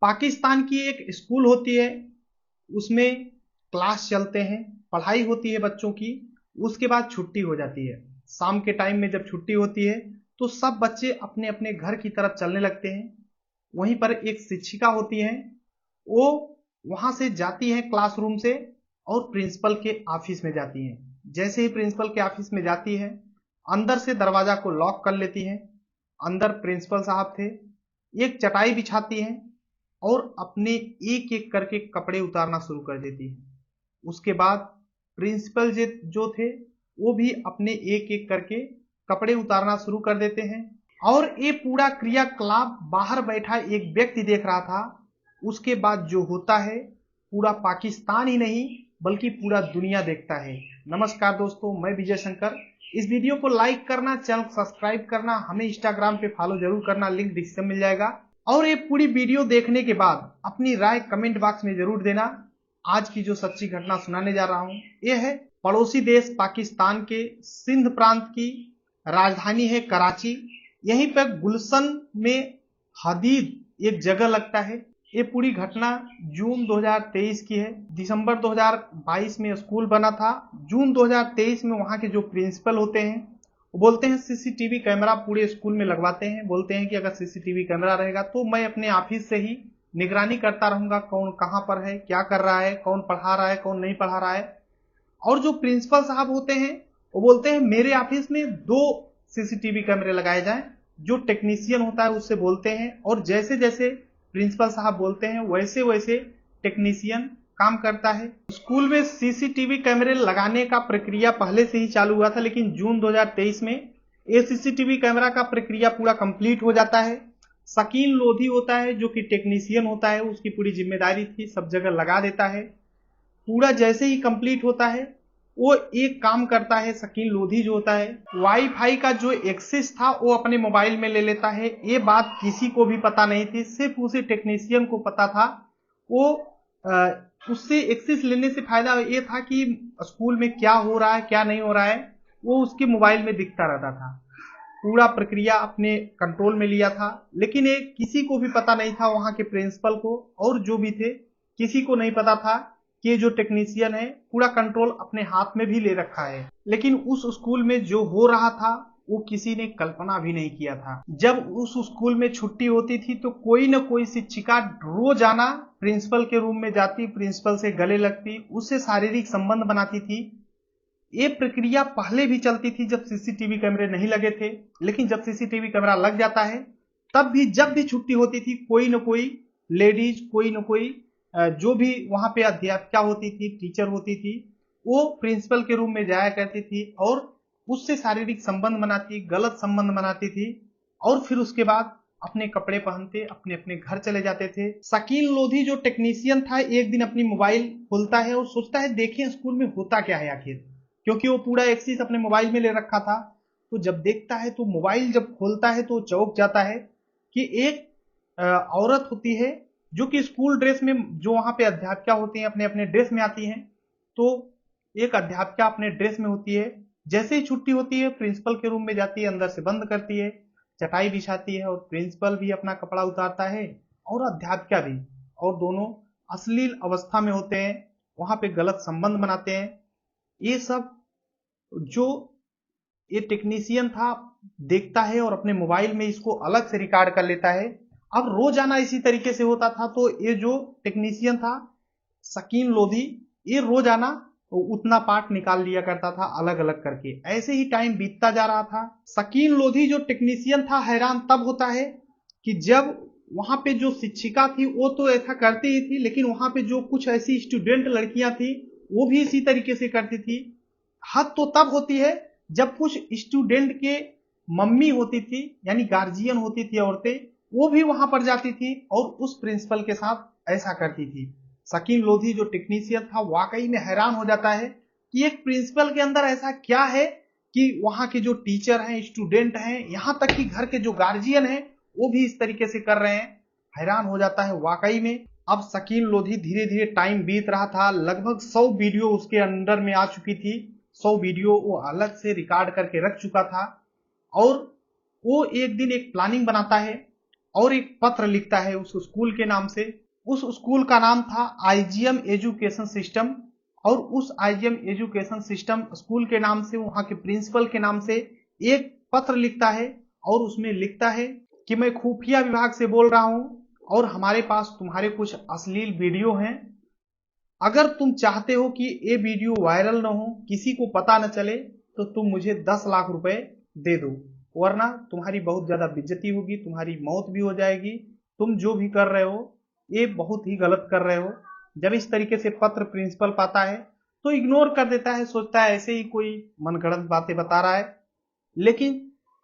पाकिस्तान की एक स्कूल होती है, उसमें क्लास चलते हैं, पढ़ाई होती है बच्चों की। उसके बाद छुट्टी हो जाती है। शाम के टाइम में जब छुट्टी होती है तो सब बच्चे अपने अपने घर की तरफ चलने लगते हैं। वहीं पर एक शिक्षिका होती हैं, वो वहां से जाती हैं क्लासरूम से और प्रिंसिपल के ऑफिस में जाती हैं। जैसे ही प्रिंसिपल के ऑफिस में जाती है, अंदर से दरवाजा को लॉक कर लेती हैं। अंदर प्रिंसिपल साहब थे। एक चटाई बिछाती हैं और अपने एक एक करके कपड़े उतारना शुरू कर देती है। उसके बाद प्रिंसिपल जो थे वो भी अपने एक एक करके कपड़े उतारना शुरू कर देते हैं। और ये पूरा क्रियाकलाप बाहर बैठा एक व्यक्ति देख रहा था। उसके बाद जो होता है पूरा पाकिस्तान ही नहीं बल्कि पूरा दुनिया देखता है। नमस्कार दोस्तों, मैं विजय शंकर। इस वीडियो को लाइक करना, चैनल को सब्सक्राइब करना, हमें इंस्टाग्राम पे फॉलो जरूर करना, लिंक डिस्क्रिप्शन में मिल जाएगा। और ये पूरी वीडियो देखने के बाद अपनी राय कमेंट बॉक्स में जरूर देना। आज की जो सच्ची घटना सुनाने जा रहा हूं यह है पड़ोसी देश पाकिस्तान के सिंध प्रांत की राजधानी है कराची। यहीं पर गुलशन में हदीद एक जगह लगता है। ये पूरी घटना जून 2023 की है। दिसंबर 2022 में स्कूल बना था। जून 2023 में वहां के जो प्रिंसिपल होते हैं वो बोलते हैं सीसीटीवी कैमरा पूरे स्कूल में लगवाते हैं। बोलते हैं कि अगर सीसीटीवी कैमरा रहेगा तो मैं अपने ऑफिस से ही निगरानी करता रहूंगा, कौन कहां पर है, क्या कर रहा है, कौन पढ़ा रहा है, कौन नहीं पढ़ा रहा है। और जो प्रिंसिपल साहब होते हैं वो बोलते हैं मेरे ऑफिस में 2 सीसीटीवी कैमरे लगाए जाएं। जो टेक्नीशियन होता है उससे बोलते हैं और जैसे जैसे प्रिंसिपल साहब बोलते हैं वैसे वैसे टेक्नीशियन काम करता है। स्कूल में सीसीटीवी कैमरे लगाने का प्रक्रिया पहले से ही चालू हुआ था, लेकिन जून 2023 में ये सीसीटीवी कैमरा का प्रक्रिया पूरा कंप्लीट हो जाता है। शकील लोधी होता है जो कि टेक्नीशियन होता है, उसकी पूरी जिम्मेदारी थी, सब जगह लगा देता है। पूरा जैसे ही कंप्लीट होता है वो एक काम करता है, शकील लोधी जो होता है वाईफाई का जो एक्सेस था वो अपने मोबाइल में ले लेता है। ये बात किसी को भी पता नहीं थी, सिर्फ उसी टेक्नीशियन को पता था। वो उससे एक्सेस लेने से फायदा ये था कि स्कूल में क्या हो रहा है क्या नहीं हो रहा है वो उसके मोबाइल में दिखता रहता था। पूरा प्रक्रिया अपने कंट्रोल में लिया था। लेकिन ये किसी को भी पता नहीं था, वहां के प्रिंसिपल को और जो भी थे किसी को नहीं पता था कि जो टेक्नीशियन है पूरा कंट्रोल अपने हाथ में भी ले रखा है। लेकिन उस स्कूल में जो हो रहा था वो किसी ने कल्पना भी नहीं किया था। जब उस स्कूल में छुट्टी होती थी तो कोई न कोई शिक्षिका रोजाना प्रिंसिपल के रूम में जाती, प्रिंसिपल से गले लगती, उससे शारीरिक संबंध बनाती थी। ये प्रक्रिया पहले भी चलती थी जब सीसीटीवी कैमरे नहीं लगे थे। लेकिन जब सीसीटीवी कैमरा लग जाता है तब भी जब भी छुट्टी होती थी कोई न कोई लेडीज, कोई न कोई जो भी वहां पे अध्यापिका होती थी, टीचर होती थी, वो प्रिंसिपल के रूम में जाया करती थी और उससे शारीरिक संबंध बनाती, गलत संबंध बनाती थी। और फिर उसके बाद अपने कपड़े पहनते अपने अपने घर चले जाते थे। शकील लोधी जो टेक्नीशियन था एक दिन अपनी मोबाइल खोलता है और सोचता है देखें स्कूल में होता क्या है आखिर, क्योंकि वो पूरा एक्सेस अपने मोबाइल में ले रखा था। तो जब देखता है तो मोबाइल जब खोलता है तो चौंक जाता है कि एक औरत होती है जो कि स्कूल ड्रेस में, जो वहां पे अध्यापिका होती हैं अपने अपने ड्रेस में आती हैं। तो एक अध्यापिका अपने ड्रेस में होती है। जैसे ही छुट्टी होती है प्रिंसिपल के रूम में जाती है, अंदर से बंद करती है, चटाई बिछाती है और प्रिंसिपल भी अपना कपड़ा उतारता है और अध्यापिका भी, और दोनों अश्लील अवस्था में होते हैं, वहां पे गलत संबंध बनाते हैं। ये सब जो ये टेक्नीशियन था देखता है और अपने मोबाइल में इसको अलग से रिकॉर्ड कर लेता है। अब रोजाना इसी तरीके से होता था। तो ये जो टेक्नीशियन था शकील लोधी, ये रोजाना उतना पार्ट निकाल लिया करता था अलग अलग करके। ऐसे ही टाइम बीतता जा रहा था। शकील लोधी जो टेक्नीशियन था हैरान तब होता है कि जब वहां पे जो शिक्षिका थी वो तो ऐसा करती ही थी, लेकिन वहां पे जो कुछ ऐसी स्टूडेंट लड़कियां थी वो भी इसी तरीके से करती थी। हद तो तब होती है जब कुछ स्टूडेंट के मम्मी होती थी, यानी गार्जियन होती थी औरतें, वो भी वहां पर जाती थी और उस प्रिंसिपल के साथ ऐसा करती थी। शकील लोधी जो टेक्नीशियन था वाकई में हैरान हो जाता है कि एक प्रिंसिपल के अंदर ऐसा क्या है कि वहां के जो टीचर हैं, स्टूडेंट हैं, यहां तक कि घर के जो गार्जियन हैं वो भी इस तरीके से कर रहे हैं। हैरान हो जाता है वाकई में। अब शकील लोधी धीरे धीरे टाइम बीत रहा था, लगभग 100 वीडियो उसके अंदर में आ चुकी थी। 100 वीडियो वो अलग से रिकॉर्ड करके रख चुका था। और वो एक दिन एक प्लानिंग बनाता है और एक पत्र लिखता है उस स्कूल के नाम से। उस स्कूल का नाम था आईजीएम एजुकेशन सिस्टम, और उस आईजीएम एजुकेशन सिस्टम स्कूल के नाम से, वहां के प्रिंसिपल के नाम से एक पत्र लिखता है और उसमें लिखता है कि मैं खुफिया विभाग से बोल रहा हूं और हमारे पास तुम्हारे कुछ अश्लील वीडियो हैं। अगर तुम चाहते हो कि ये वीडियो वायरल न हो, किसी को पता न चले, तो तुम मुझे 10 लाख रुपए दे दो, वरना तुम्हारी बहुत ज्यादा बेइज्जती होगी, तुम्हारी मौत भी हो जाएगी। तुम जो भी कर रहे हो ये बहुत ही गलत कर रहे हो। जब इस तरीके से पत्र प्रिंसिपल पाता है तो इग्नोर कर देता है, सोचता है ऐसे ही कोई मनगढ़ंत बातें बता रहा है। लेकिन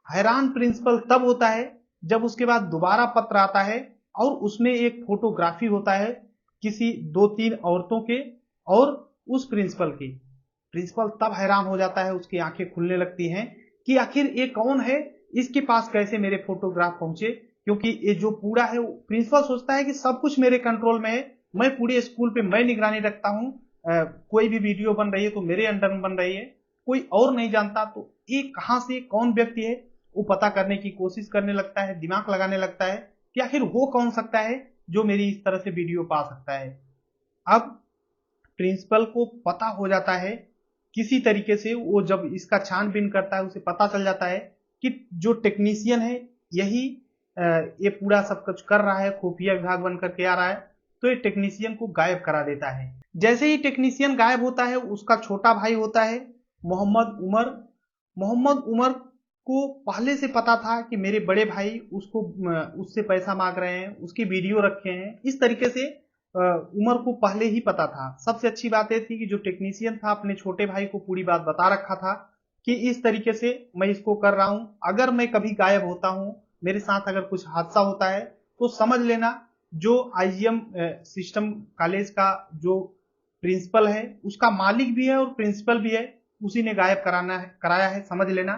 हैरान प्रिंसिपल तब होता है जब उसके बाद दोबारा पत्र आता है और उसमें एक फोटोग्राफी होता है किसी 2-3 औरतों के और उस प्रिंसिपल की। प्रिंसिपल तब हैरान हो जाता है, उसकी आंखें खुलने लगती हैं कि आखिर ये कौन है, इसके पास कैसे मेरे फोटोग्राफ पहुंचे। क्योंकि ये जो पूरा है, प्रिंसिपल सोचता है कि सब कुछ मेरे कंट्रोल में है, मैं पूरे स्कूल पे मैं निगरानी रखता हूँ, कोई भी वीडियो बन रही है तो मेरे अंडर में बन रही है, कोई और नहीं जानता। तो ये कहां से कौन व्यक्ति है वो पता करने की कोशिश करने लगता है, दिमाग लगाने लगता है कि आखिर वो कौन सकता है जो मेरी इस तरह से वीडियो पा सकता है। अब प्रिंसिपल को पता हो जाता है किसी तरीके से, वो जब इसका छानबीन करता है उसे पता चल जाता है कि जो टेक्नीशियन है यही ये पूरा सब कुछ कर रहा है, खुफिया विभाग बन करके आ रहा है। तो ये टेक्नीशियन को गायब करा देता है। जैसे ही टेक्नीशियन गायब होता है, उसका छोटा भाई होता है मोहम्मद उमर। मोहम्मद उमर को पहले से पता था कि मेरे बड़े भाई उसको उससे पैसा मांग रहे हैं, उसकी वीडियो रखे हैं, इस तरीके से उमर को पहले ही पता था। सबसे अच्छी बात यह थी कि जो टेक्नीशियन था अपने छोटे भाई को पूरी बात बता रखा था कि इस तरीके से मैं इसको कर रहा हूं, अगर मैं कभी गायब होता हूं, मेरे साथ अगर कुछ हादसा होता है तो समझ लेना जो आईजीएम सिस्टम कॉलेज का जो प्रिंसिपल है उसका मालिक भी है और प्रिंसिपल भी है, उसी ने गायब कराया है, समझ लेना।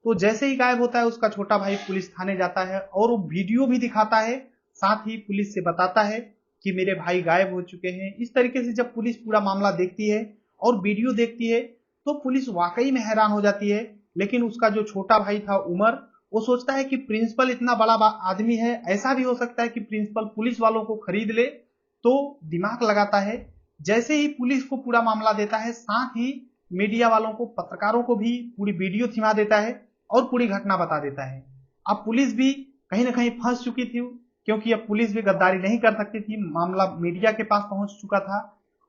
तो जैसे ही गायब होता है उसका छोटा भाई पुलिस थाने जाता है और वो वीडियो भी दिखाता है, साथ ही पुलिस से बताता है कि मेरे भाई गायब हो चुके हैं। इस तरीके से जब पुलिस पूरा मामला देखती है और वीडियो देखती है तो पुलिस वाकई में हैरान हो जाती है। लेकिन उसका जो छोटा भाई था उमर, वो सोचता है कि प्रिंसिपल इतना बड़ा आदमी है, ऐसा भी हो सकता है कि प्रिंसिपल पुलिस वालों को खरीद ले, तो दिमाग लगाता है। जैसे ही पुलिस को पूरा मामला देता है, साथ ही मीडिया वालों को, पत्रकारों को भी पूरी वीडियो थमा देता है और पूरी घटना बता देता है। अब पुलिस भी कहीं ना कहीं फंस चुकी थी, क्योंकि अब पुलिस भी गद्दारी नहीं कर सकती थी, मामला मीडिया के पास पहुंच चुका था।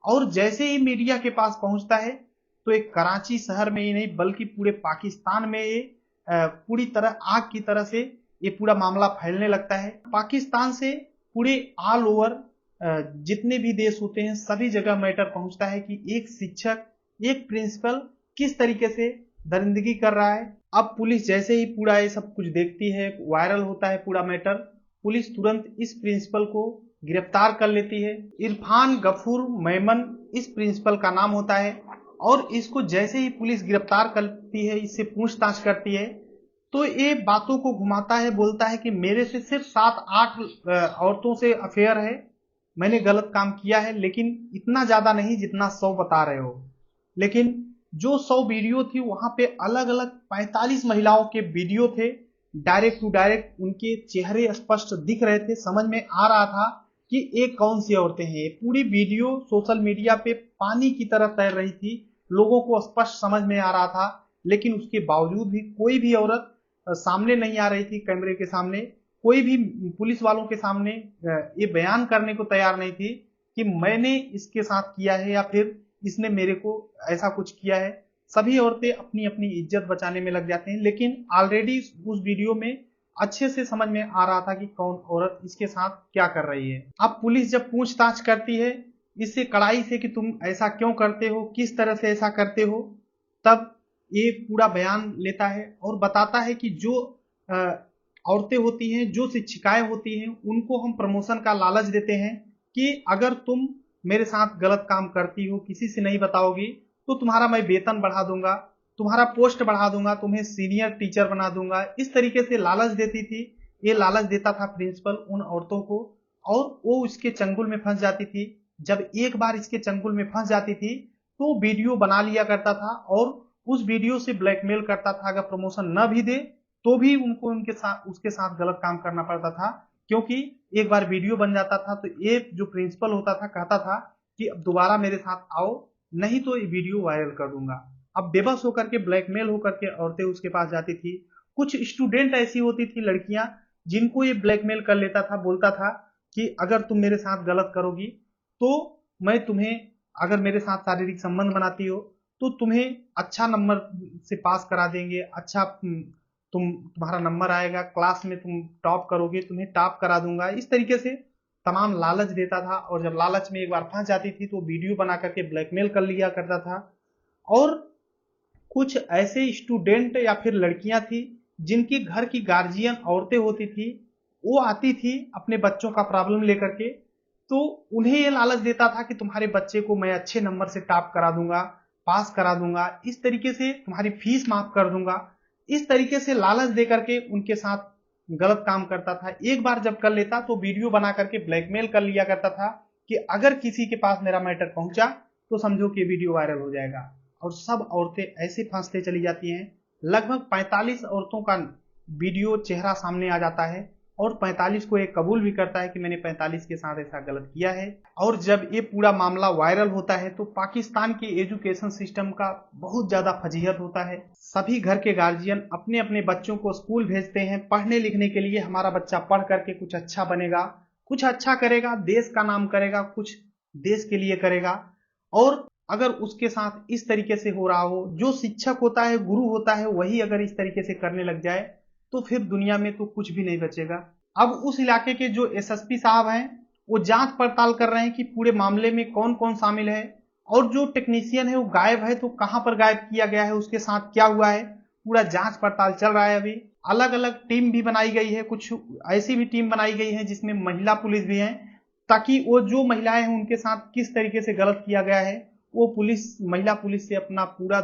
और जैसे ही मीडिया के पास पहुंचता है तो एक कराची शहर में ही नहीं बल्कि पूरे पाकिस्तान में ये पूरी तरह आग की तरह से ये पूरा मामला फैलने लगता है। पाकिस्तान से पूरे ऑल ओवर जितने भी देश होते हैं सभी जगह मैटर पहुंचता है कि एक शिक्षक, एक प्रिंसिपल किस तरीके से दरिंदगी कर रहा है। अब पुलिस जैसे ही पूरा ये सब कुछ देखती है, वायरल होता है पूरा मैटर, पुलिस तुरंत इस प्रिंसिपल को गिरफ्तार कर लेती है। इरफान गफूर मेमन इस प्रिंसिपल का नाम होता है और इसको जैसे ही पुलिस गिरफ्तार करती है, इससे पूछताछ करती है, तो ये बातों को घुमाता है, बोलता है कि मेरे से सिर्फ 7-8 औरतों से अफेयर है, मैंने गलत काम किया है, लेकिन इतना ज्यादा नहीं जितना 100 बता रहे हो। लेकिन जो 100 वीडियो थी वहां पे अलग अलग 45 महिलाओं के वीडियो थे, डायरेक्ट टू डायरेक्ट उनके चेहरे स्पष्ट दिख रहे थे, समझ में आ रहा था कि ये कौन सी औरतें हैं। पूरी वीडियो सोशल मीडिया पे पानी की तरह तैर रही थी, लोगों को स्पष्ट समझ में आ रहा था। लेकिन उसके बावजूद भी कोई भी औरत सामने नहीं आ रही थी, कैमरे के सामने कोई भी पुलिस वालों के सामने ये बयान करने को तैयार नहीं थी कि मैंने इसके साथ किया है या फिर इसने मेरे को ऐसा कुछ किया है। सभी औरतें अपनी अपनी इज्जत बचाने में लग जाते हैं, लेकिन ऑलरेडी उस वीडियो में अच्छे से समझ में आ रहा था कि कौन औरत इसके साथ क्या कर रही है। अब पुलिस जब पूछताछ करती है इससे कड़ाई से कि तुम ऐसा क्यों करते हो, किस तरह से ऐसा करते हो, तब ये पूरा बयान लेता है और बताता है कि जो औरतें होती हैं, जो शिक्षिकाएं होती हैं, उनको हम प्रमोशन का लालच देते हैं कि अगर तुम मेरे साथ गलत काम करती हो, किसी से नहीं बताओगी, तो तुम्हारा मैं वेतन बढ़ा दूंगा, तुम्हारा पोस्ट बढ़ा दूंगा, तुम्हें सीनियर टीचर बना दूंगा। इस तरीके से लालच देती थी, ये लालच देता था प्रिंसिपल उन औरतों को और वो इसके चंगुल में फंस जाती थी। जब एक बार इसके चंगुल में फंस जाती थी तो वीडियो बना लिया करता था और उस वीडियो से ब्लैकमेल करता था, अगर प्रमोशन न भी दे तो भी उनको उसके साथ गलत काम करना पड़ता था क्योंकि एक बार वीडियो बन जाता था तो ये जो प्रिंसिपल होता था कहता था कि अब दोबारा मेरे साथ आओ, नहीं तो ये वीडियो वायरल कर दूंगा। अब बेबस होकर के, ब्लैकमेल होकर के औरतें उसके पास जाती थी। कुछ स्टूडेंट ऐसी होती थी, लड़कियां, जिनको ये ब्लैकमेल कर लेता था, बोलता था कि अगर तुम मेरे साथ गलत करोगी तो मैं तुम्हें, अगर मेरे साथ शारीरिक संबंध बनाती हो तो तुम्हें अच्छा नंबर से पास करा देंगे, अच्छा तुम्हारा नंबर आएगा, क्लास में तुम टॉप करोगे, तुम्हें टॉप करा दूंगा। इस तरीके से तमाम लालच देता था, और जब लालच में एक बार फंस जाती थी तो वीडियो बना करके ब्लैकमेल कर लिया करता था। और कुछ ऐसे स्टूडेंट या फिर लड़कियां थी जिनकी घर की गार्जियन औरतें होती थी, वो आती थी अपने बच्चों का प्रॉब्लम लेकर के, तो उन्हें ये लालच देता था कि तुम्हारे बच्चे को मैं अच्छे नंबर से टॉप करा दूंगा, पास करा दूंगा, इस तरीके से तुम्हारी फीस माफ कर दूंगा। इस तरीके से लालच दे करके उनके साथ गलत काम करता था। एक बार जब कर लेता तो वीडियो बना करके ब्लैकमेल कर लिया करता था कि अगर किसी के पास मेरा मैटर पहुंचा तो समझो कि वीडियो वायरल हो जाएगा। और सब औरतें ऐसे फंसते चली जाती हैं। लगभग 45 औरतों का वीडियो चेहरा सामने आ जाता है, और 45 को एक कबूल भी करता है कि मैंने 45 के साथ ऐसा गलत किया है। और जब ये पूरा मामला वायरल होता है तो पाकिस्तान के एजुकेशन सिस्टम का बहुत ज्यादा फजीहत होता है। सभी घर के गार्जियन अपने अपने बच्चों को स्कूल भेजते हैं पढ़ने लिखने के लिए, हमारा बच्चा पढ़ करके कुछ अच्छा बनेगा, कुछ अच्छा करेगा, देश का नाम करेगा, कुछ देश के लिए करेगा। और अगर उसके साथ इस तरीके से हो रहा हो, जो शिक्षक होता है, गुरु होता है, वही अगर इस तरीके से करने लग जाए तो फिर दुनिया में तो कुछ भी नहीं बचेगा। अब उस इलाके के जो एसएसपी साहब हैं वो जांच पड़ताल कर रहे हैं कि पूरे मामले में कौन कौन शामिल है, और जो टेक्नीशियन है वो गायब है तो कहां पर गायब किया गया है, उसके साथ क्या हुआ है, पूरा जांच पड़ताल चल रहा है अभी। अलग अलग टीम भी बनाई गई है, कुछ ऐसी भी टीम बनाई गई है जिसमें महिला पुलिस भी है, ताकि वो जो महिलाएं हैं उनके साथ किस तरीके से गलत किया गया है वो पुलिस, महिला पुलिस से अपना पूरा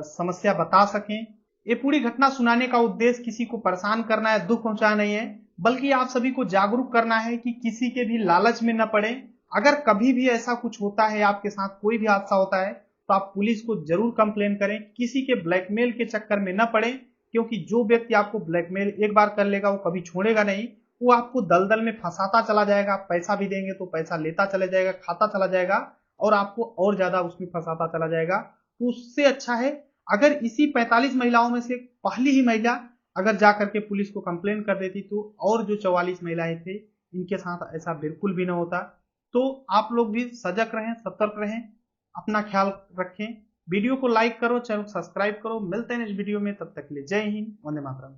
समस्या बता सकें। ये पूरी घटना सुनाने का उद्देश्य किसी को परेशान करना है, दुख पहुंचाना नहीं है, बल्कि आप सभी को जागरूक करना है कि किसी के भी लालच में न पड़े। अगर कभी भी ऐसा कुछ होता है, आपके साथ कोई भी हादसा होता है, तो आप पुलिस को जरूर कंप्लेन करें, किसी के ब्लैकमेल के चक्कर में न पड़े। क्योंकि जो व्यक्ति आपको ब्लैकमेल एक बार कर लेगा वो कभी छोड़ेगा नहीं, वो आपको दलदल में फंसाता चला जाएगा। पैसा भी देंगे तो पैसा लेता चला जाएगा, खाता चला जाएगा, और आपको और ज्यादा उसमें फंसाता चला जाएगा। तो उससे अच्छा है अगर इसी 45 महिलाओं में से पहली ही महिला अगर जाकर के पुलिस को कंप्लेन कर देती तो और जो 44 महिलाएं थे इनके साथ ऐसा बिल्कुल भी ना होता। तो आप लोग भी सजग रहें, सतर्क रहें, अपना ख्याल रखें। वीडियो को लाइक करो, चैनल सब्सक्राइब करो। मिलते हैं इस वीडियो में, तब तक के लिए जय हिंद, वंदे मातरम।